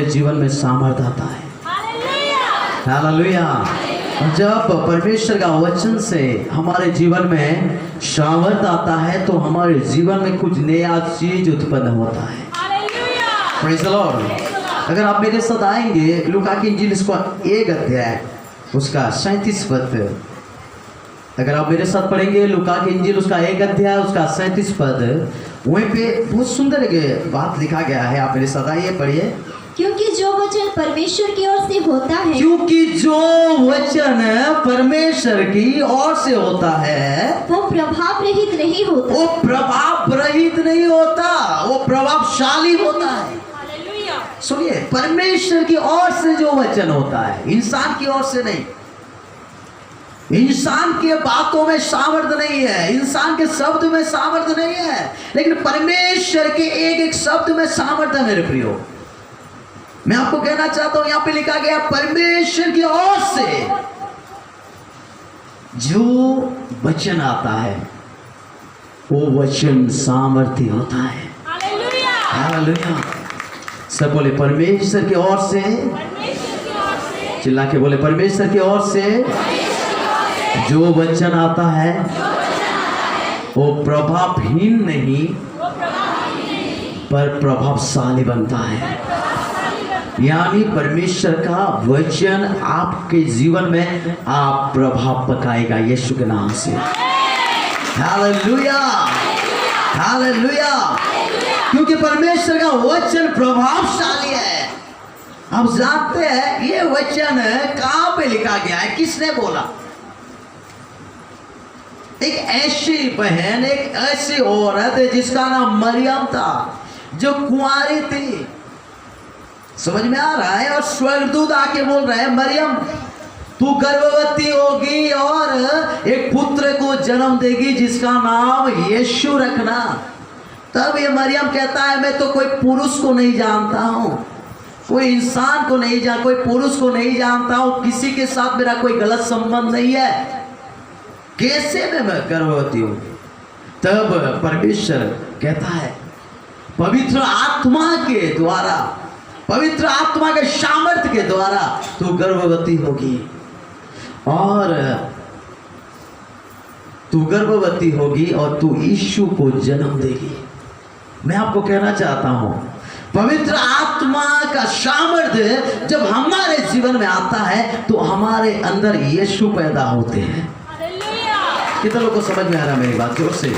जीवन में सामर्थ आता है। हालेलुया। जब परमेश्वर का वचन से हमारे जीवन में सामर्थ आता है तो हमारे जीवन में कुछ नया चीज उत्पन्न होता है। Praise the Lord. अगर आप मेरे साथ आएंगे लूका की इंजील इसका 1 अध्याय उसका 37 पद, अगर आप मेरे साथ पढ़ेंगे लूका की इंजील उसका 1 अध्याय उसका 37 पद, वहीं पे बहुत सुंदर एक बात लिखा गया है। आप मेरे साथ आइए पढ़िए। क्योंकि जो वचन परमेश्वर की ओर से होता है, क्योंकि जो वचन परमेश्वर की ओर से होता है वो प्रभाव रहित नहीं होता। वो प्रभाव रहित नहीं होता, वो प्रभावशाली होता है। सुनिए, परमेश्वर की ओर से जो वचन होता है, इंसान की ओर से नहीं। इंसान के बातों में सामर्थ्य नहीं है, इंसान के शब्द में सामर्थ्य नहीं है, लेकिन परमेश्वर के एक एक शब्द में सामर्थ्य है। मेरे प्रियो, मैं आपको कहना चाहता हूं, यहां पे लिखा गया परमेश्वर की ओर से जो वचन आता है वो वचन सामर्थ्य होता है। हालेलुया। सब बोले परमेश्वर की ओर से, चिल्ला के बोले परमेश्वर की ओर से जो वचन आता है वो प्रभावहीन नहीं पर प्रभावशाली बनता है। यानी परमेश्वर का वचन आपके जीवन में आप प्रभाव पकाएगा यीशु के नाम से। Hallelujah, hallelujah. क्योंकि परमेश्वर का वचन प्रभावशाली है। आप जानते हैं ये वचन कहां पे लिखा गया है, किसने बोला? एक ऐसी बहन, एक ऐसी औरत जिसका नाम मरियम था, जो कुंवारी थी। समझ में आ रहा है? और स्वर्गदूत आके बोल रहे हैं, मरियम तू गर्भवती होगी और एक पुत्र को जन्म देगी जिसका नाम यीशु रखना। तब ये मरियम कहता है, मैं तो कोई पुरुष को नहीं जानता हूँ, कोई इंसान को नहीं जान, कोई पुरुष को नहीं जानता हूँ, किसी के साथ मेरा कोई गलत संबंध नहीं है, कैसे मैं गर्भवती हूँ? तब परमेश्वर कहता है, पवित्र आत्मा के द्वारा, पवित्र आत्मा के सामर्थ्य के द्वारा तू गर्भवती होगी और तू गर्भवती होगी और तू यीशु को जन्म देगी। मैं आपको कहना चाहता हूं, पवित्र आत्मा का सामर्थ्य जब हमारे जीवन में आता है तो हमारे अंदर यीशु पैदा होते हैं। कितने लोगों को समझ में आ रहा है मेरी बात? जोर से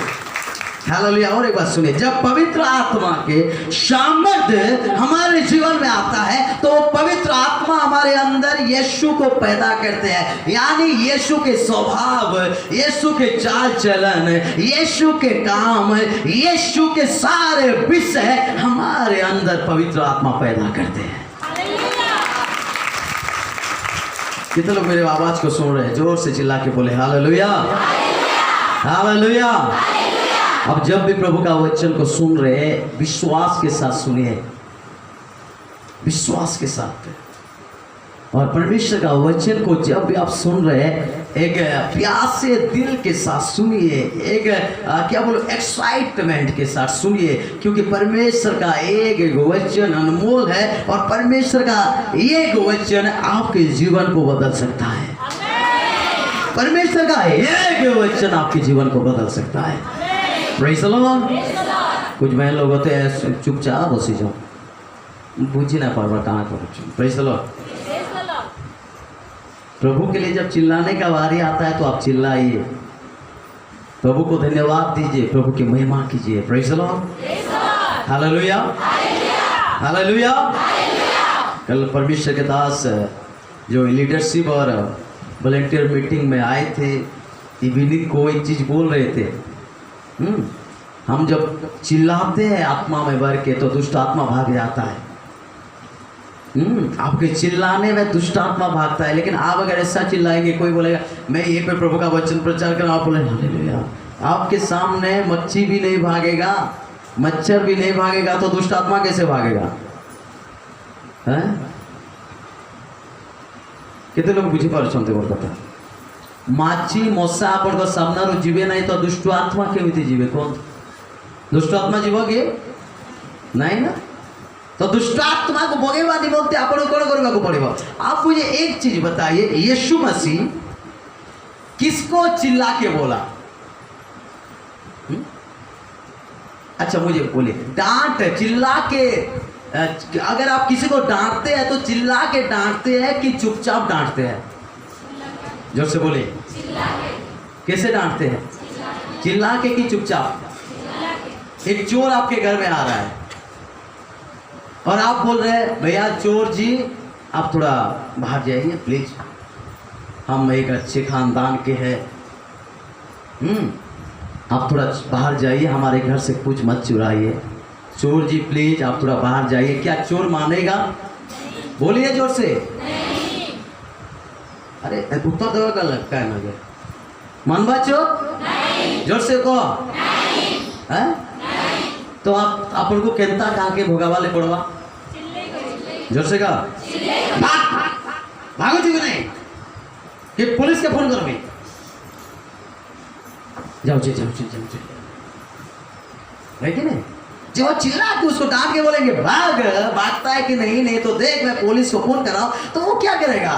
हालेलुया। और एक बात सुनिए, जब पवित्र आत्मा के सामर्थ्य हमारे जीवन में आता है तो पवित्र आत्मा हमारे अंदर यीशु को पैदा करते हैं। यानी यीशु के स्वभाव, यीशु के चाल चलन, यीशु के काम, यीशु के सारे विषय हमारे अंदर पवित्र आत्मा पैदा करते हैं। कितने लोग मेरे आवाज को सुन रहे हैं? जोर से चिल्ला के बोले हालेलुया, हालेलुया। अब जब भी प्रभु का वचन को सुन रहे हैं, विश्वास के साथ सुनिए, विश्वास के साथ। और परमेश्वर का वचन को जब भी आप सुन रहे हैं, एक प्यासे दिल के साथ सुनिए, एक क्या बोलो, एक्साइटमेंट के साथ सुनिए, क्योंकि परमेश्वर का एक वचन अनमोल है और परमेश्वर का एक वचन आपके जीवन को बदल सकता है। परमेश्वर का एक वचन आपके जीवन को बदल सकता है। Praise the Lord. कुछ बहन लोग होते हैं चुपचाप बसी जाओ, बुझी ना पार कहाँ करो। Praise the Lord. प्रभु के लिए जब चिल्लाने का बारी आता है तो आप चिल्लाइए, प्रभु को धन्यवाद दीजिए, प्रभु की महिमा कीजिए। Praise the Lord, hallelujah, hallelujah. कल परमेश्वर के दास जो लीडरशिप और वॉलंटियर मीटिंग में आए थे, इवनिंग को एक चीज़ बोल रहे थे, हम जब चिल्लाते हैं आत्मा में भर के तो दुष्ट आत्मा भाग जाता है। आपके चिल्लाने में दुष्ट आत्मा भागता है, लेकिन आप अगर ऐसा चिल्लाएंगे, कोई बोलेगा मैं ये पे प्रभु का वचन प्रचार कर, आप बोले हालेलुया, आपके सामने मच्छी भी नहीं भागेगा, मच्छर भी नहीं भागेगा, तो दुष्ट आत्मा कैसे भागेगा? हैं? कितने लोग बुझी पारुछन्ते मोर कथा? माछी मशा आपको सामना जीवे नहीं तो दुष्ट आत्मा केमिति जीवे? कौन दुष्ट आत्मा जीव कि नहीं ना? तो दुष्टात्मा को भोगेगा निमंते आपको कौन करने को पड़ेगा। आप मुझे एक चीज बताइए, यीशु मसीह किसको चिल्ला के बोला? अच्छा मुझे बोले, डांट चिल्ला के, अगर आप किसी को डांटते हैं तो चिल्ला के डांटते हैं कि चुपचाप डांटते हैं? जोर से बोले, कैसे डांटते हैं? चिल्ला के कि चुपचाप? एक चोर आपके घर में आ रहा है और आप बोल रहे हैं, भैया चोर जी आप थोड़ा बाहर जाइए प्लीज, हम एक अच्छे खानदान के हैं, आप थोड़ा बाहर जाइए, हमारे घर से कुछ मत चुराइए, चोर जी प्लीज आप थोड़ा बाहर जाइए। क्या चोर मानेगा? बोलिए जोर से। अरे उत्तर दवा का लगता है मुझे, मानवा चोर? जोर से कहो। तो आप अपन को केंता कहा के भोगा वाले पड़वा? जोर से कहा, भागो चुके नहीं कि पुलिस के फोन करो भाई, जाओ जी जाओ जी जाओ जी, है कि नहीं? जब वो चिल्ला के उसको डांट के बोलेंगे भाग, भागता है कि नहीं? नहीं तो देख मैं पुलिस को फोन कर रहा हूं, तो वो क्या करेगा?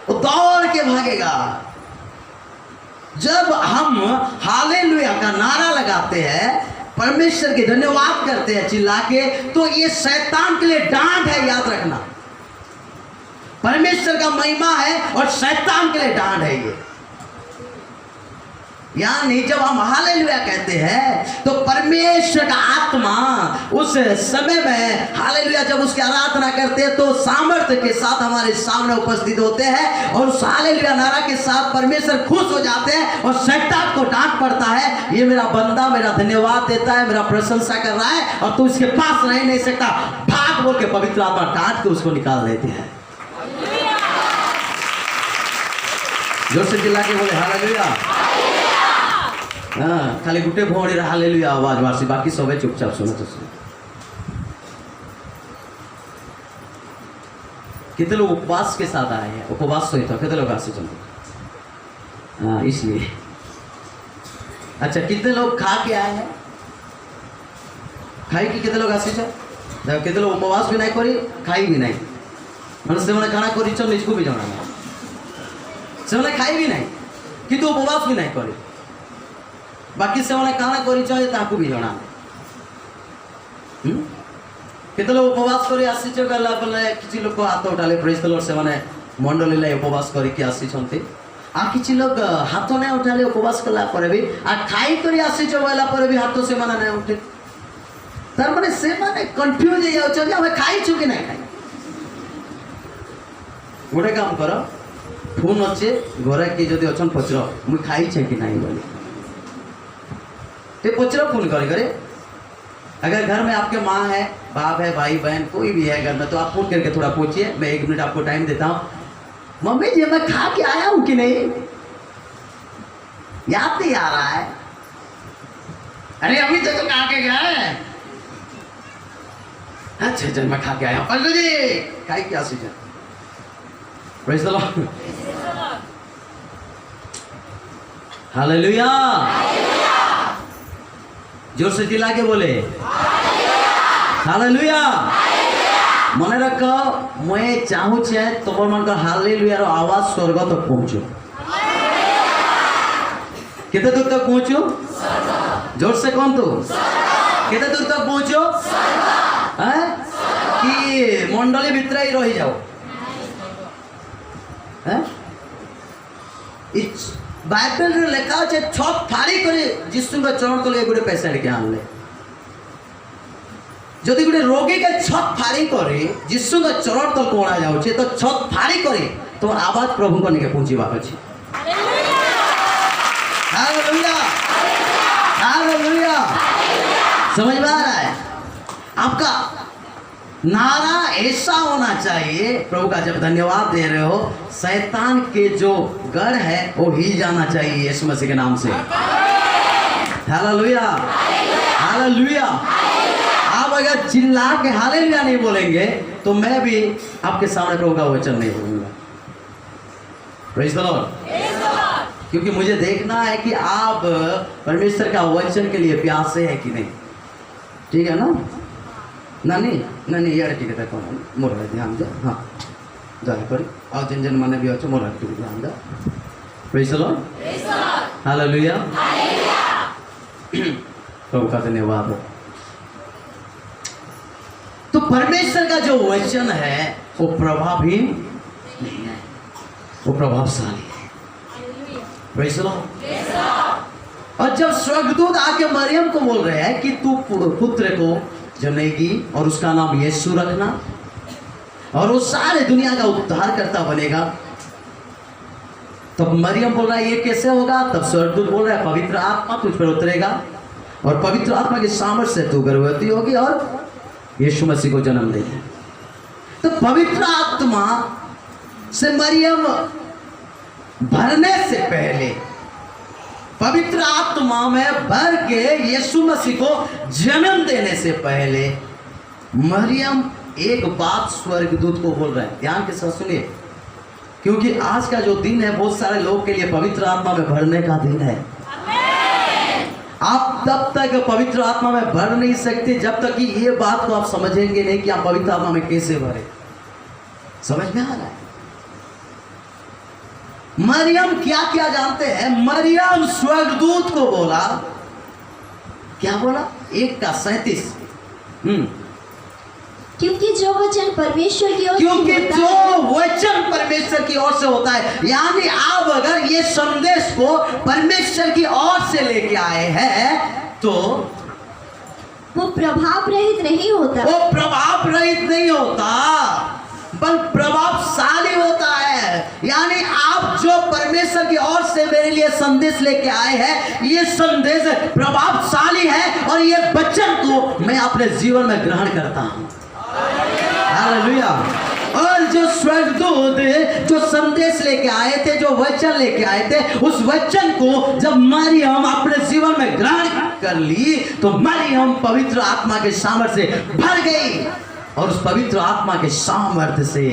वो दौड़ के भागेगा। जब हम हालेलुया का नारा लगाते हैं, परमेश्वर के धन्यवाद करते हैं चिल्ला के, तो ये शैतान के लिए डांट है, याद रखना। परमेश्वर का महिमा है और शैतान के लिए डांट है ये। यानी जब हम हालेलुया कहते हैं तो परमेश्वर का आत्मा उस समय में हालेलुया जब उसकी आराधना करते हैं तो सामर्थ्य के साथ हमारे सामने उपस्थित होते हैं और उस हालेलुया नारा के साथ परमेश्वर खुश हो जाते हैं और शैतान को डांट पड़ता है, ये मेरा बंदा मेरा धन्यवाद देता है, मेरा प्रशंसा कर रहा है और तू इसके पास रह नहीं सकता, भाग बोल के पवित्र आत्मा डांट के उसको निकाल देते हैं। जोर से चिल्ला के बोले हालेलुया। हाँ, खाली गुटे भोड़ी हालेलुया आवाज मारसी, बाकी सबे चुपचाप सुनो तो सुनो। कितने लोग उपवास के साथ आए हैं? उपवास तो था, कितने लोग आसे चलते? हाँ इसलिए। अच्छा कितने लोग खा के आए हैं? खाई कि कितने लोग आसे चल? कितने लोग उपवास भी नहीं करी, खाई भी नहीं, मतलब से मैंने खाना करी चल इसको भी जाना नहीं, से मैंने खाई भी नहीं किंतु उपवास भी नहीं करी, बाकी से मैंने काना करी चाहिए ताकू भी जाना। कितने लोग उपवास करी आसी गला बोले, किसी लोग को हाथ उठाले प्रेज द लॉर्ड, से मैंने मंडली लाई उपवास करी कि आसी छंती, आ किसी लोग हाथ नहीं उठाले उपवास कला पर भी आ खाई करी आसी वाला पर भी हाथ से माने नहीं उठे, तार माने से माने कंफ्यूज हो जाउ जे हमें खाई छु कि नहीं खाई। गोटे काम करो, फोन अच्छे घरे कि जदि अछन पचर मुई खाई छे कि नहीं बोली पचरो फोन करे। अगर घर में आपके माँ है, बाप है, भाई बहन कोई भी है घर में, तो आप फोन करके थोड़ा पूछिए, मैं 1 मिनट आपको टाइम देता हूँ, मम्मी जी मैं खा के आया हूँ कि नहीं? याद नहीं आ रहा है? अरे अभी तो खा के गया है। अच्छा अच्छा मैं खा के आया हूँ, पल्लू जी खाई क्या season. Praise the Lord, hallelujah. जोर से चिल्ला के बोले हालेलुया। मने रखो मैं चाहू छे तुम मन का हालेलुया रो आवाज स्वर्ग तक पहुंचो। कितने दूर तक पहुंचो? जोर से कौन तू? कितने दूर तक पहुंचो? कि मंडली भितर ही रही जाओ? बाइबल रे लेखा अच्छे छत फाड़ी करे जिसु का चरण तले गोटे पेशेंट के आनले, जदि गोटे रोगी के छत फाड़ी करे जिसु का चरण तल कोणा जाउछे तो छत फाड़ी करे तो आवाज प्रभु को निके पहुंचीबा अछि। Hallelujah hallelujah. समझ में आ रहा है? आपका नारा ऐसा होना चाहिए, प्रभु का जब धन्यवाद दे रहे हो शैतान के जो गढ़ है वो हिल जाना चाहिए यीशु मसीह के नाम से। Hallelujah hallelujah. आप अगर चिल्ला के हालेलुया नहीं बोलेंगे तो मैं भी आपके सामने प्रभु का वचन नहीं बोलूंगा। Praise the Lord. क्योंकि मुझे देखना है कि आप परमेश्वर का वचन के लिए प्यासे हैं कि नहीं, ठीक है ना? ନାନୀ ଇଆଡ଼େ ଟିକେ ଦେଖ ମୋର ଧ୍ୟାନ ଦିଅ। ହଁ ଦୟାକରି ଆଉ ଯେନ୍ ଯେନ୍ ମାନେ ବି ଅଛ ମୋର ଟିକେ ଧ୍ୟାନ ଦିଅ। प्रेज़ द लॉर्ड, हालेलुया, प्रभु का धन्यवाद हो। तो परमेश्वर का जो वचन है वो प्रभावहीन नहीं है, वो प्रभावशाली है। Praise the Lord. और जब स्वर्गदूत आके मरियम को बोल रहे हैं कि तू पुत्र को जनेगी और उसका नाम यीशु रखना और वो सारे दुनिया का उद्धार करता बनेगा, तब मरियम बोल रहा है ये कैसे होगा? तब स्वर्गदूत बोल रहा है पवित्र आत्मा तुझ पर उतरेगा और पवित्र आत्मा के सामर्थ्य से तू गर्भवती होगी और यीशु मसीह को जन्म देगी। तो पवित्र आत्मा से मरियम भरने से पहले, पवित्र आत्मा में भर के यीशु मसीह को जन्म देने से पहले मरियम एक बात स्वर्गदूत को बोल रहा है। ध्यान के साथ सुनिए, क्योंकि आज का जो दिन है बहुत सारे लोग के लिए पवित्र आत्मा में भरने का दिन है। आप तब तक पवित्र आत्मा में भर नहीं सकते जब तक कि ये बात को आप समझेंगे नहीं कि आप पवित्र आत्मा में कैसे भरे। समझ में आ रहा है? मरियम क्या क्या जानते हैं? मरियम स्वर्गदूत को बोला, क्या बोला? 1:37, क्योंकि जो वचन परमेश्वर की ओर से क्योंकि होता जो है, वचन परमेश्वर की ओर से होता है, यानी आप अगर ये संदेश को परमेश्वर की ओर से लेके आए हैं तो वो प्रभाव रहित नहीं होता। वो प्रभाव रहित नहीं होता बल्कि प्रभावशाली होता है। यानी आप जो परमेश्वर की ओर से मेरे लिए संदेश लेके आए हैं, ये संदेश प्रभावशाली है और ये वचन को मैं अपने जीवन में ग्रहण करता हूं। हालेलुया। और जो स्वर्गदूत जो संदेश लेके आए थे, जो वचन लेके आए थे, उस वचन को जब मरियम अपने जीवन में ग्रहण कर ली तो मरियम पवित्र आत्मा के सामर्थ्य से भर गई और उस पवित्र आत्मा के सामर्थ्य से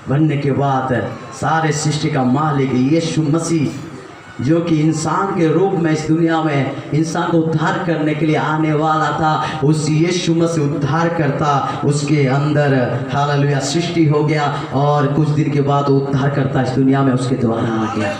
बनने के बाद सारे सृष्टि का मालिक यीशु मसीह, जो कि इंसान के रूप में इस दुनिया में इंसान को उद्धार करने के लिए आने वाला था, उस यीशु मसीह उद्धार करता उसके अंदर हालेलुया सृष्टि हो गया और कुछ दिन के बाद वो उद्धार करता इस दुनिया में उसके द्वारा आ गया।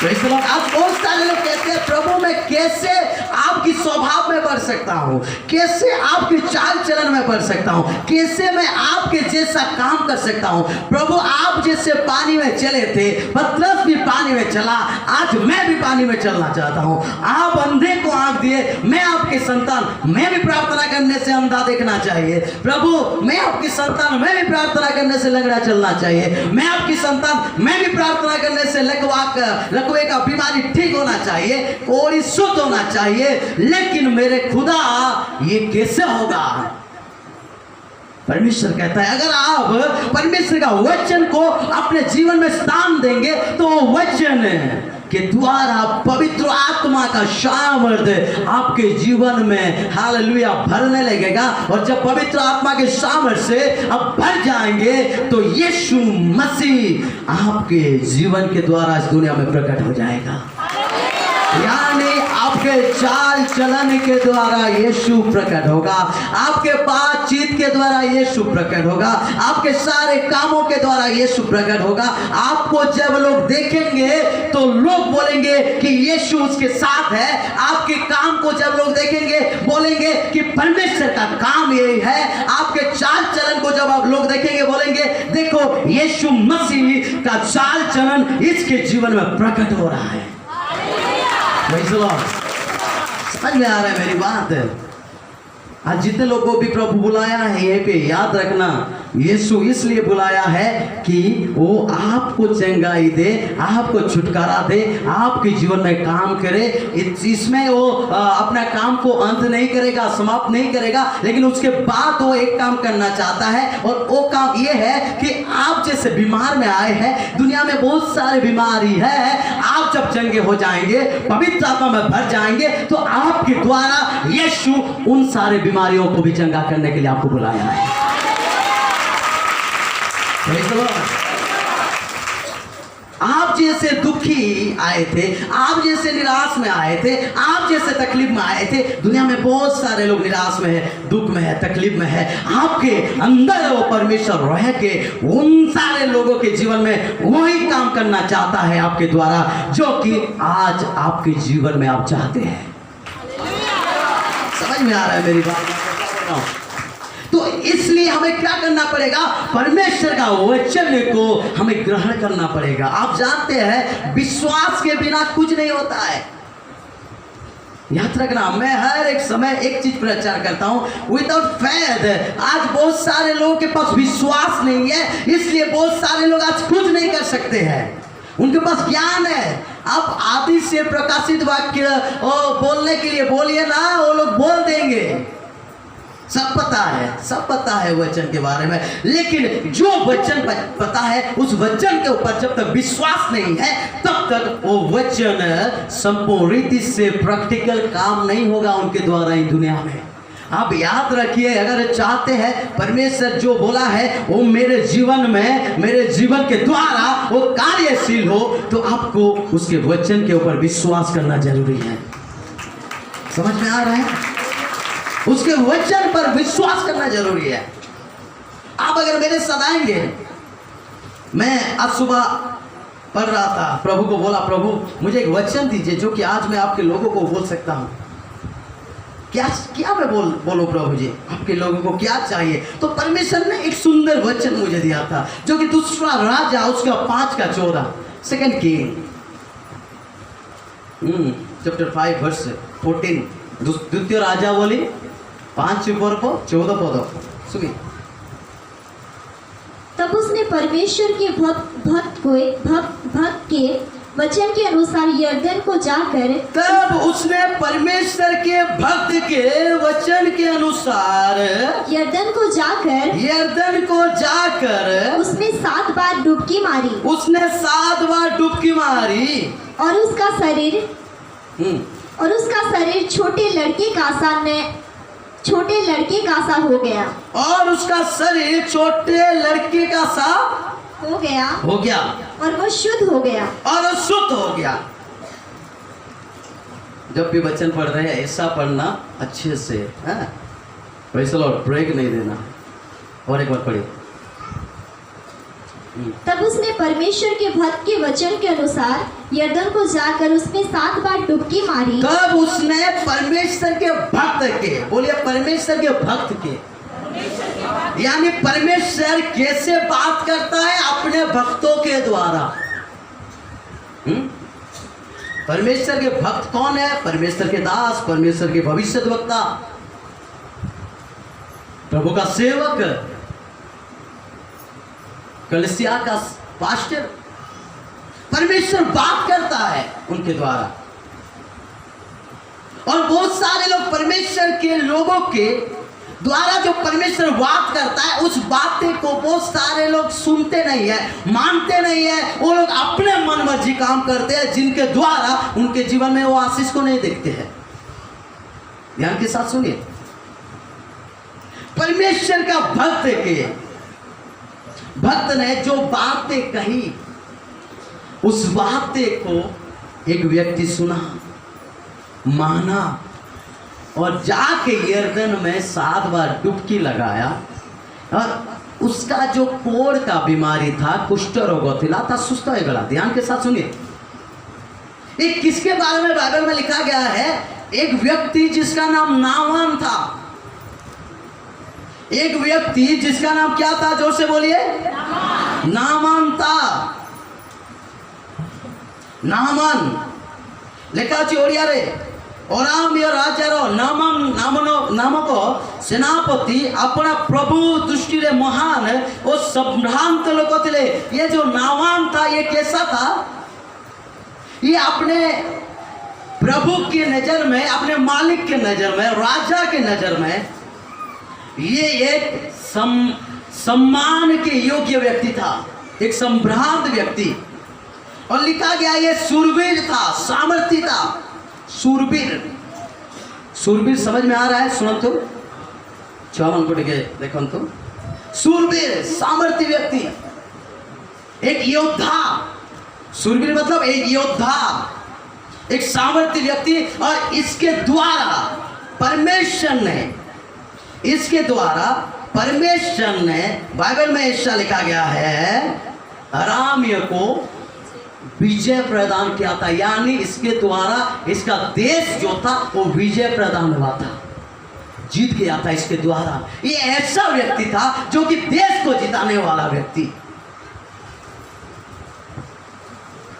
आप बहुत सारे लोग कहते हैं प्रभु मैं कैसे आपकी स्वभाव में बढ़ सकता हूँ, कैसे आपकी चाल चलन में बढ़ सकता हूँ, कैसे मैं आपके जैसा काम कर सकता हूँ। प्रभु आप जैसे पानी में चले थे, पतरस भी पानी में चला, आज मैं भी पानी में चलना चाहता हूँ। आप अंधे को आंख दिए, मैं आपके संतान, मैं भी प्रार्थना करने से अंधा देखना चाहिए। प्रभु मैं आपकी संतान, मैं भी प्रार्थना करने से लंगड़ा चलना चाहिए। मैं आपकी संतान, मैं भी प्रार्थना करने से लकवे का बीमारी ठीक होना चाहिए, कोई शुद्ध होना चाहिए। लेकिन मेरे खुदा ये कैसे होगा? परमेश्वर कहता है अगर आप परमेश्वर का वचन को अपने जीवन में स्थान देंगे तो वचन के द्वारा पवित्र आत्मा का सामर्थ्य आपके जीवन में हालेलुया भरने लगेगा। और जब पवित्र आत्मा के सामर्थ्य से आप भर जाएंगे तो यीशु मसीह आपके जीवन के द्वारा इस दुनिया में प्रकट हो जाएगा। यानी आपके चाल चलन के द्वारा यीशु प्रकट होगा, आपके बातचीत के द्वारा यीशु प्रकट होगा, आपके सारे कामों के द्वारा यीशु प्रकट होगा। आपको जब लोग देखेंगे तो लोग बोलेंगे कि यीशु उसके साथ है। आपके काम को जब लोग देखेंगे बोलेंगे कि परमेश्वर का काम यही है। आपके चाल चलन को जब आप लोग देखेंगे बोलेंगे देखो यीशु मसीह का चाल चलन इसके जीवन में प्रकट हो रहा है। समझ में आ रहा है मेरी बात? आज जितने लोगों को भी प्रभु बुलाया है ये पे याद रखना, यीशु इसलिए बुलाया है कि वो आपको चंगाई दे, आपको छुटकारा दे, आपके जीवन में काम करे। इसमें वो अपना काम को अंत नहीं करेगा, समाप्त नहीं करेगा, लेकिन उसके बाद वो एक काम करना चाहता है और वो काम ये है कि आप जैसे बीमार में आए हैं, दुनिया में बहुत सारे बीमारी है, आप जब चंगे हो जाएंगे, पवित्र आत्मा में भर जाएंगे तो आपके द्वारा यीशु उन सारे बीमारियों को भी चंगा करने के लिए आपको बुलाया है। आप जैसे दुखी आए थे, आप जैसे निराश में आए थे, आप जैसे तकलीफ में आए थे। दुनिया में बहुत सारे लोग निराश में है, दुख में है, तकलीफ में है। आपके अंदर वो परमेश्वर रह के उन सारे लोगों के जीवन में वही काम करना चाहता है आपके द्वारा, जो कि आज आपके जीवन में आप चाहते हैं। समझ में आ रहा है मेरी बात? तो इसलिए हमें क्या करना पड़ेगा? परमेश्वर का वचन को हमें ग्रहण करना पड़ेगा। आप जानते हैं विश्वास के बिना कुछ नहीं होता है। याद रखना, मैं हर एक समय एक चीज प्रचार करता हूं, विदाउट फेथ। आज बहुत सारे लोगों के पास विश्वास नहीं है, इसलिए बहुत सारे लोग आज कुछ नहीं कर सकते हैं। उनके पास ज्ञान है, आप आदि से प्रकाशित वाक्य बोलने के लिए बोलिए ना, वो लोग बोल देंगे। सब पता है वचन के बारे में, लेकिन जो वचन पता है उस वचन के ऊपर जब तक विश्वास नहीं है, तब तक वो वचन संपूर्ण रीति से प्रैक्टिकल काम नहीं होगा उनके द्वारा इस दुनिया में। आप याद रखिए, अगर चाहते हैं परमेश्वर जो बोला है वो मेरे जीवन में, मेरे जीवन के द्वारा वो कार्यशील हो, तो आपको उसके वचन के ऊपर विश्वास करना जरूरी है। समझ में आ रहा है? उसके वचन पर विश्वास करना जरूरी है। आप अगर मेरे साथ आएंगे, मैं आज सुबह पढ़ रहा था, प्रभु को बोला, प्रभु मुझे एक वचन दीजिए जो कि आज मैं आपके लोगों को बोल सकता हूं। क्या मैं बोलो प्रभु जी, आपके लोगों को क्या चाहिए? तो परमेश्वर ने एक सुंदर वचन मुझे दिया था, जो कि दूसरा राजा उसका 5:14, सेकंड किंग चैप्टर 5 वर्स 14, द्वितीय राजा बोली 5:14 पद सुनिए। तब उसने परमेश्वर के भक्त के वचन के अनुसार यरदन को जाकर, तब उसने परमेश्वर के भक्त के वचन के अनुसार यरदन को जाकर उसमें 7 बार डुबकी मारी। उसने 7 बार डुबकी मारी, और उसका शरीर छोटे लड़के का सा हो गया। और उसका शरीर छोटे लड़के का सा हो गया और वो शुद्ध हो गया। जब भी वचन पढ़ रहे हैं ऐसा पढ़ना अच्छे से, प्रेज़ द लॉर्ड, ब्रेक नहीं देना। और एक बार पढ़िए। तब उसने परमेश्वर के भक्त के वचन के अनुसार यरदन को जाकर उसमें 7 बार डुबकी मारी। तब उसने परमेश्वर के भक्त के, बोलिए परमेश्वर के भक्त के, यानी परमेश्वर कैसे बात करता है अपने भक्तों के द्वारा। परमेश्वर के भक्त कौन है? परमेश्वर के दास, परमेश्वर के भविष्यद्वक्ता, प्रभु का सेवक, कलीसिया का पास्टर। परमेश्वर बात करता है उनके द्वारा, और बहुत सारे लोग परमेश्वर के लोगों के द्वारा जो परमेश्वर बात करता है उस बातें को बहुत सारे लोग सुनते नहीं है, मानते नहीं है। वो लोग अपने मन मर्जी काम करते हैं, जिनके द्वारा उनके जीवन में वो आशीष को नहीं देखते हैं। ध्यान के साथ सुनिए, परमेश्वर का भक्त ने जो बातें कही, उस बातें को एक व्यक्ति सुना, माना, और जाके यरदन में 7 बार डुबकी लगाया। और उसका जो कोढ़ का बीमारी था, कुष्ठ रोग था, सुस्त हो गया। ध्यान के साथ सुनिए, एक किसके बारे में बाइबल में लिखा गया है? एक व्यक्ति जिसका नाम नामान था। एक व्यक्ति जिसका नाम क्या था? जोर से बोलिए, नामान था। नामान लेखा अच्छी ओडिया रे, ओराम या राजार नामक सेनापति अपना प्रभु दृष्टि रे महान और संभ्रांत लोग थे। ये जो नामान था, ये कैसा था? ये अपने प्रभु की नजर में, अपने मालिक के नजर में, राजा के नजर में ये एक सम्मान के योग्य व्यक्ति था, एक संभ्रांत व्यक्ति। और लिखा गया ये शूरवीर था, सामर्थी था। शूरवीर समझ में आ रहा है? सुनो तो, चौवन को देखो तो, शूरवीर सामर्थी व्यक्ति, एक योद्धा, शूरवीर मतलब एक योद्धा, एक सामर्थ्य व्यक्ति। और इसके द्वारा परमेश्वर ने बाइबल में ऐसा लिखा गया है, अरामियों को विजय प्रदान किया था। यानी इसके द्वारा इसका देश जो था वो विजय प्रदान हुआ था, जीत गया था इसके द्वारा। ये ऐसा व्यक्ति था जो कि देश को जिताने वाला व्यक्ति।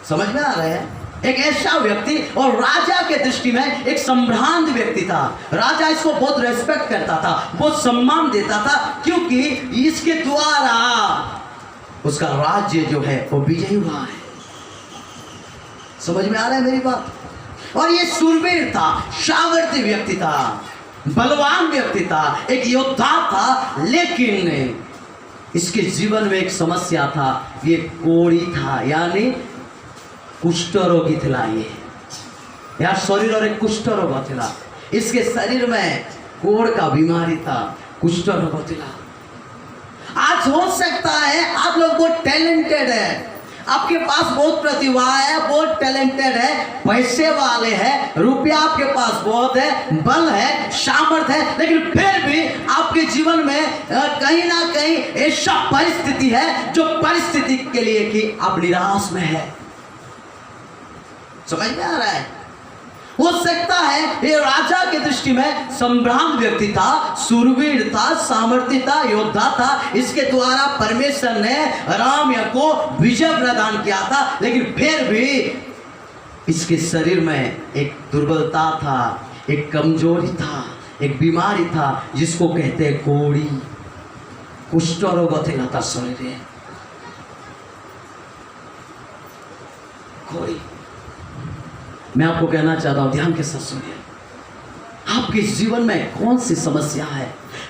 समझ में आ रहा है? एक ऐसा व्यक्ति, और राजा के दृष्टि में एक संभ्रांत व्यक्ति था। राजा इसको बहुत रेस्पेक्ट करता था, बहुत सम्मान देता था, क्योंकि इसके द्वारा उसका राज्य जो है वो विजयी हुआ है। समझ में आ रहा है मेरी बात? और ये शूरवीर था, सामर्थ्य व्यक्ति था, बलवान व्यक्ति था, एक योद्धा था। लेकिन इसके जीवन में एक समस्या था, ये कोढ़ी था, यानी कुष्ठ रोगी था। ये यार शरीर और एक कुष्ठ रोग था, इसके शरीर में कोढ़ का बीमारी था, कुष्ठ रोग था। आज हो सकता है आप लोग बहुत टैलेंटेड है, आपके पास बहुत प्रतिभा है, बहुत टैलेंटेड है, पैसे वाले हैं, रुपया आपके पास बहुत है, बल है, सामर्थ्य है, लेकिन फिर भी आपके जीवन में कहीं ना कहीं ऐसा परिस्थिति है जो परिस्थिति के लिए कि आप निराश में है। समझ में आ रहा है? हो सकता है ये राजा की दृष्टि में संभ्रांत व्यक्ति था, शूरवीर था, सामर्थ्य था, योद्धा था। इसके द्वारा परमेश्वर ने राम को विजय प्रदान किया था, लेकिन फिर भी इसके शरीर में एक दुर्बलता था, एक कमजोरी था, एक बीमारी था, जिसको कहते हैं कोढ़ी, कुष्ठ रोग था शरीर। कोढ़ी, मैं आपको कहना चाहता हूं, ध्यान के साथ सुनिए। आपके जीवन में कौन सी समस्या है,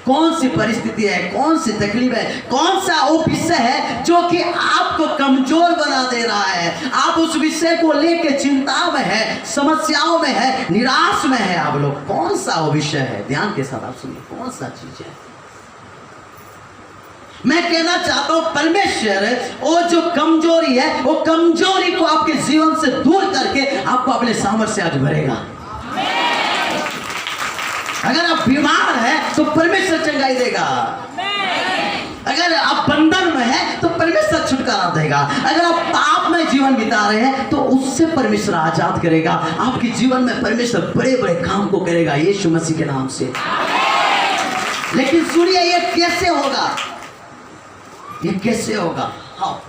कौन सी परिस्थिति है, कौन सी तकलीफ है, कौन सा वो विषय है जो कि आपको कमजोर बना दे रहा है? आप उस विषय को लेकर चिंता में है, समस्याओं में है, निराश में है आप लोग। कौन सा वो विषय है? ध्यान के साथ आप सुनिए, कौन सा चीज है? मैं कहना चाहता हूं, परमेश्वर वो जो कमजोरी है, वो कमजोरी को आपके जीवन से दूर करके आपको अपने सामर्थ्य से आज भरेगा। अगर आप बीमार हैं तो परमेश्वर चंगाई देगा। अगर आप बंधन में हैं तो परमेश्वर छुटकारा देगा। अगर आप पाप में जीवन बिता रहे हैं तो उससे परमेश्वर आजाद करेगा। आपके जीवन में परमेश्वर बड़े बड़े काम को करेगा यीशु मसीह के नाम से। लेकिन सुनिए, ये कैसे होगा? ये कैसे होगा? हाँ,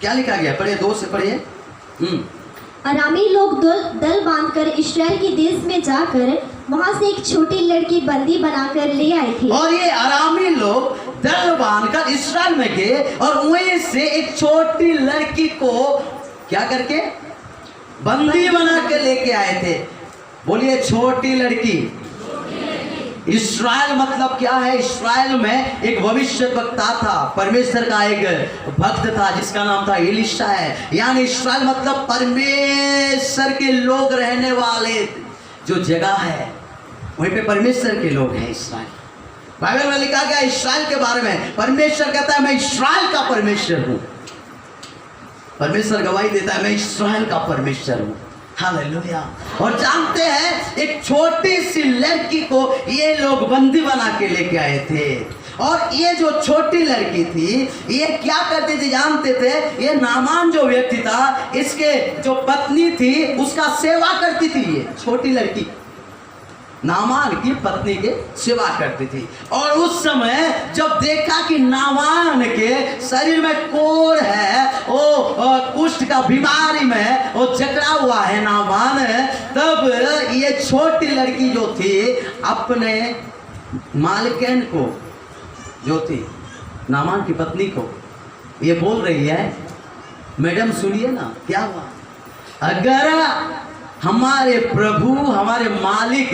क्या लिखा गया? पढ़िए, 2 से पढ़िए। अरामी लोग दल बांधकर इस्राएल के देश में जाकर वहां से एक छोटी लड़की बंदी बनाकर ले आए थे। और ये अरामी लोग दल बांधकर इस्राएल में गए और वहीं से एक छोटी लड़की को क्या करके बंदी बना के लेके आए थे। बोलिए, छोटी लड़की। इस्राएल मतलब क्या है? इस्राएल में एक भविष्य वक्ता था, परमेश्वर का एक भक्त था जिसका नाम था एलीशा है। यानी इस्राएल मतलब परमेश्वर के लोग रहने वाले जो जगह है, वहीं पे परमेश्वर के लोग हैं इस्राएल। बाइबल में लिखा गया इस्राएल के बारे में, परमेश्वर कहता है मैं इस्राएल का परमेश्वर हूं। परमेश्वर गवाही देता है मैं इस्राएल का परमेश्वर हूं। हालेलुया। और जानते हैं, एक छोटी सी लड़की को ये लोग बंदी बना के लेके आए थे। और ये जो छोटी लड़की थी, ये क्या करती थी जानते थे? ये नामान जो व्यक्ति था, इसके जो पत्नी थी उसका सेवा करती थी। ये छोटी लड़की नामान की पत्नी के सेवा करती थी। और उस समय जब देखा कि नामान के शरीर में कोढ़ है, वो कुष्ठ का बीमारी में वो जकड़ा हुआ है नामान, तब ये छोटी लड़की जो थी अपने मालिकन को, जो थी नामान की पत्नी को, ये बोल रही है, मैडम सुनिए ना, क्या हुआ? अगर हमारे प्रभु, हमारे मालिक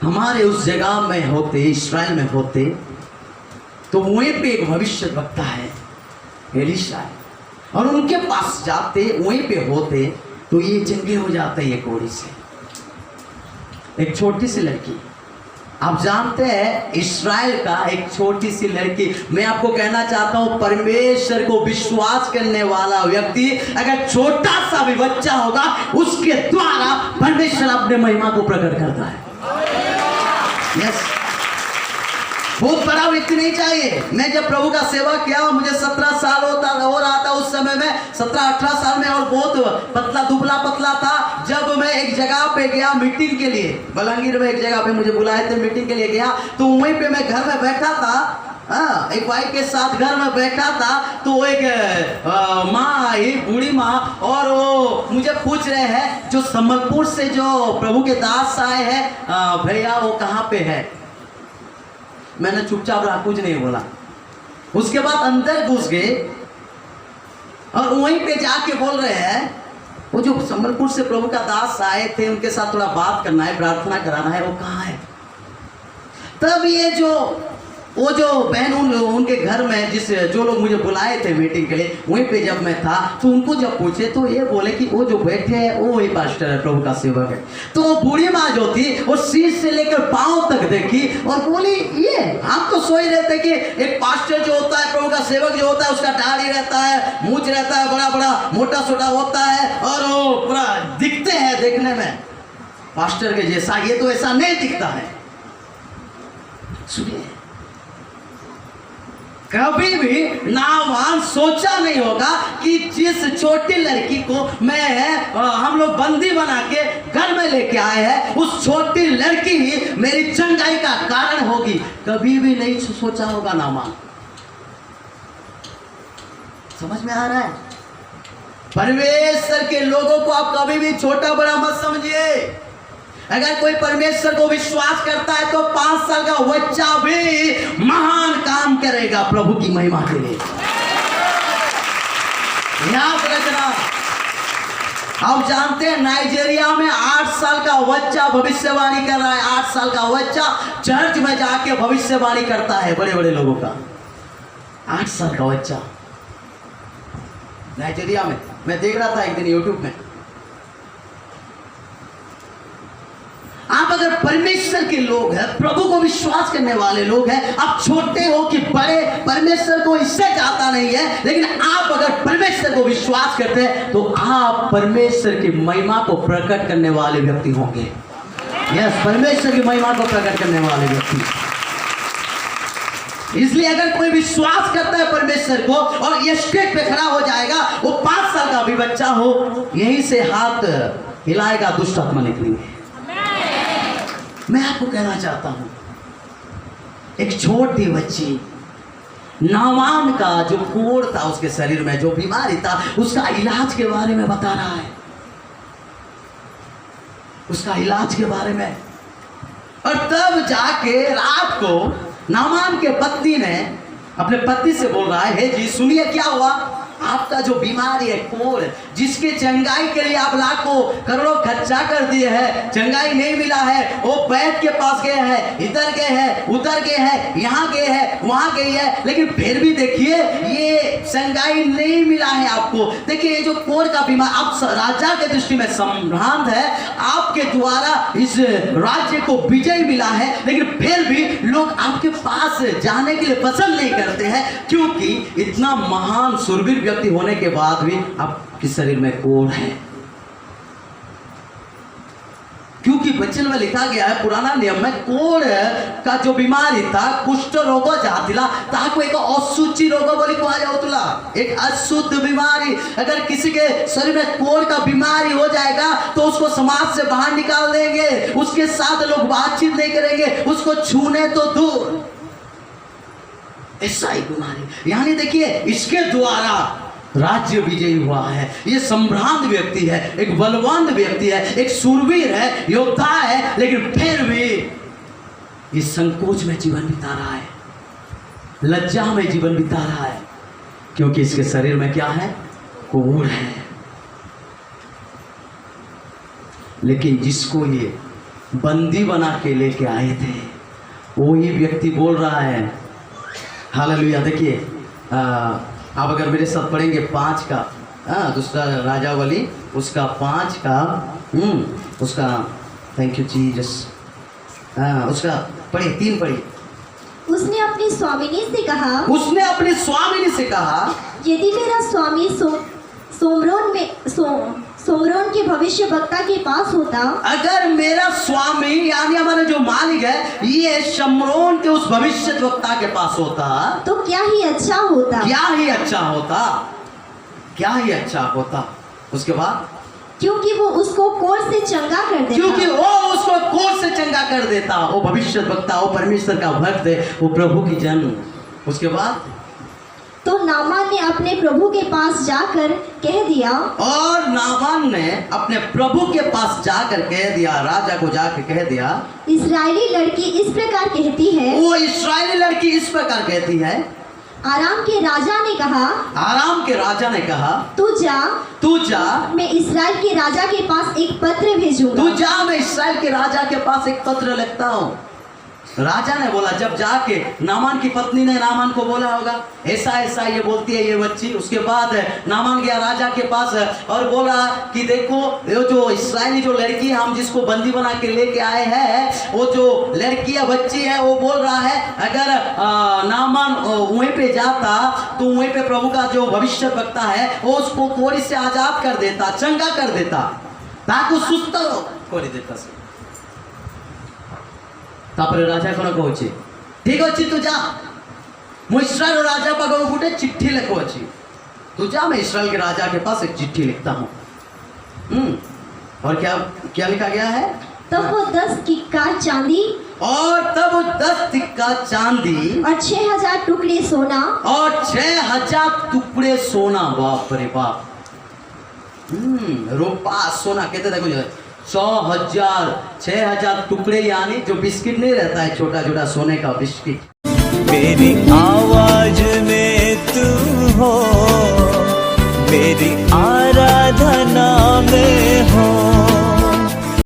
हमारे उस जगह में होते, इस्राएल में होते, तो वहीं पे एक भविष्य वक्ता है एलीशा है, और उनके पास जाते, वहीं पे होते, तो ये चंगे हो जाते ये कोढ़ी से। एक छोटी सी लड़की आप जानते हैं इस्राएल का एक छोटी सी लड़की, मैं आपको कहना चाहता हूं परमेश्वर को विश्वास करने वाला व्यक्ति अगर छोटा सा भी बच्चा होगा उसके द्वारा परमेश्वर अपने महिमा को प्रकट करता है। यस, बहुत बड़ा व्यक्ति नहीं चाहिए। मैं जब प्रभु का सेवा किया, मुझे 17 साल हो रहा था उस समय में, 17-18 साल में, और बहुत पतला दुबला पतला था। जब मैं एक जगह पे गया मीटिंग के लिए, बलंगीर में एक जगह पे मुझे बुलाए थे, मीटिंग के लिए गया, तो वहीं पे मैं घर में बैठा था, एक भाई के साथ घर में बैठा था, तो एक माँ आई, बूढ़ी माँ, और वो मुझे पूछ रहे हैं, जो संबलपुर से जो प्रभु के दास आए हैं, भैया वो कहाँ पे है। मैंने चुपचाप रहा, कुछ नहीं बोला। उसके बाद अंदर घुस गए और वहीं पे जाके बोल रहे हैं, वो जो संबलपुर से प्रभु का दास आए थे, उनके साथ थोड़ा बात करना है, प्रार्थना कराना है, वो कहाँ है। तब ये वो जो बहन उनके घर में जो लोग मुझे बुलाए थे मीटिंग के लिए, वहीं पे जब मैं था, तो उनको जब पूछे तो ये बोले कि वो जो बैठे हैं वो वही पास्टर है, प्रभु का सेवक है। तो वो बूढ़ी माँ जो थी वो शीश से लेकर पांव तक देखी और बोली, ये हम तो सोच रहे थे कि एक पास्टर जो होता है, प्रभु का सेवक जो होता है, उसका दाढ़ी रहता है, मूंछ रहता है, बड़ा बड़ा मोटा सोटा होता है, और वो पूरा दिखते हैं देखने में पास्टर के जैसा। ये तो ऐसा नहीं दिखता है। सुनिए, कभी भी नामान सोचा नहीं होगा कि जिस छोटी लड़की को हम लोग बंदी बना के घर में लेके आए हैं, उस छोटी लड़की ही मेरी चंगाई का कारण होगी। कभी भी नहीं सोचा होगा नामान। समझ में आ रहा है? परमेश्वर के लोगों को आप कभी भी छोटा बड़ा मत समझिए। अगर कोई परमेश्वर को विश्वास करता है तो 5 साल का बच्चा भी महान काम करेगा प्रभु की महिमा के लिए। याद रखना, आप जानते हैं नाइजीरिया में 8 साल का बच्चा भविष्यवाणी कर रहा है। 8 साल का बच्चा चर्च में जाके भविष्यवाणी करता है बड़े बड़े लोगों का। 8 साल का बच्चा नाइजीरिया में, मैं देख रहा था एक दिन यूट्यूब में। आप अगर परमेश्वर के लोग हैं, प्रभु को विश्वास करने वाले लोग हैं, आप छोटे हो कि बड़े, परमेश्वर को इससे चाहता नहीं है, लेकिन आप अगर परमेश्वर को विश्वास करते हैं तो आप परमेश्वर की महिमा को प्रकट करने वाले व्यक्ति होंगे। यस, परमेश्वर की महिमा को प्रकट करने वाले व्यक्ति। इसलिए अगर कोई विश्वास करता है परमेश्वर को और ये स्टेज पे खड़ा हो जाएगा, वो 5 साल का भी बच्चा हो, यहीं से हाथ हिलाएगा, दुष्ट आत्मा निकलेंगे। मैं आपको कहना चाहता हूं, एक छोटी बच्ची नामान का जो कोढ़ था उसके शरीर में, जो बीमारी था, उसका इलाज के बारे में बता रहा है, उसका इलाज के बारे में। और तब जाके रात को नामान के पत्नी ने अपने पति से बोल रहा है, हे जी सुनिए क्या हुआ, आपका जो बीमारी है कोढ़, जिसके चंगाई के लिए आप लाखों करोड़ों खर्चा कर दिए हैं, चंगाई नहीं मिला है। वो वैद्य के पास गए हैं, इधर गए हैं, उधर गए हैं, यहाँ गए हैं, वहाँ गए हैं, लेकिन फिर भी देखिए ये चंगाई नहीं मिला है आपको। देखिए ये जो कोढ़ का बीमार, आप राजा के दृष्टि में संभ्रांत है, आपके द्वारा इस राज्य को विजय मिला है, लेकिन फिर भी लोग आपके पास जाने के लिए पसंद नहीं करते हैं, क्योंकि इतना महान शूरवीर व्यक्ति होने के बाद भी आपके शरीर में कोढ़ है। क्योंकि वचन में लिखा गया है, पुराना नियम में, कोढ़ का जो बीमारी था, कुष्ठ रोग जातिला ताको एक अशुचि रोग बोली कहा जाऊतला, एक अशुद्ध बीमारी। अगर किसी के शरीर में कोढ़ का बीमारी हो जाएगा तो उसको समाज से बाहर निकाल देंगे, उसके साथ लोग बातचीत नहीं करेंगे, उसको छूने तो दूर। ऐसा ही बीमारी, यानी देखिए इसके द्वारा राज्य विजयी हुआ है। ये संभ्रांत व्यक्ति है, एक बलवान व्यक्ति है, एक शूरवीर है, योद्धा है, लेकिन फिर भी इस संकोच में जीवन बिता रहा है, लज्जा में जीवन बिता रहा है, क्योंकि इसके शरीर में क्या है, कोढ़ है। लेकिन जिसको ये बंदी बना के लेके आए थे, वही व्यक्ति बोल रहा है, हालेलुया। देखिए आप अगर मेरे साथ पढ़ेंगे 5 का, दूसरा राजावली उसका 5 का, उसका थैंक यू जीसस, उसका पढ़िए 3 पढ़िए। उसने अपनी स्वामिनी से कहा, उसने अपनी स्वामिनी से कहा, यदि मेरा स्वामी सोमरोन के भविष्य वक्ता के पास होता, अगर मेरा स्वामी यानी हमारा जो मालिक है ये शमरोन के उस भविष्य वक्ता के पास होता तो क्या ही अच्छा होता। क्या ही अच्छा होता, क्या ही अच्छा होता। उसके बाद क्योंकि वो उसको कोढ़ से चंगा कर देता। क्योंकि वो उसको कोढ़ से चंगा कर देता। वो भविष्य वक्ता, वो परमेश्वर का भक्त है, वो प्रभु की जन। उसके बाद तो नामान ने अपने प्रभु के पास जाकर कह दिया, और नामान ने अपने प्रभु के पास जाकर कह दिया, राजा को जाकर कह दिया, इस्राएली लड़की इस प्रकार कहती है। वो इस्राएली लड़की इस प्रकार कहती है। आराम के राजा ने कहा, आराम के राजा ने कहा, तू जा, मैं इस्राएल के राजा के पास एक पत्र भेजूंगा। तू जा, मैं इस्राएल के राजा के पास एक पत्र लिखता हूँ। राजा ने बोला, जब जाके नामान की पत्नी ने नामान को बोला होगा ऐसा ऐसा ये बोलती है ये बच्ची। उसके बाद नामान गया राजा के पास और बोला कि देखो ये जो इस्राएली जो लड़की है हम जिसको बंदी बना के लेके आए हैं, वो जो लड़की है बच्ची है वो बोल रहा है अगर नामान वहीं पे जाता तो वहीं पे प्रभु का जो भविष्य वक्ता है वो उसको कोड़ी से आजाद कर देता, चंगा कर देता, ताकि सुस्त कोड़ी देता से। तापरे राजा को कहे ठीक अच्छी तू जा, मु इस्राएल राजा पाखक गोटे चिट्ठी लिखुची, तू जा, मैं इस्राएल के राजा के पास एक चिट्ठी लिखता हूँ। और क्या क्या लिखा गया है? तब वो 10 सिक्का चांदी, और तब 10 सिक्का चांदी और 6000 टुकड़े सोना, और 6000 टुकड़े सोना। बाप रे बाप, रुपा सोना कहते देखो 100,000 6,000 टुकड़े, यानी जो बिस्किट नहीं रहता है छोटा छोटा सोने का बिस्किट। मेरी आवाज में तू हो, मेरी आराधना में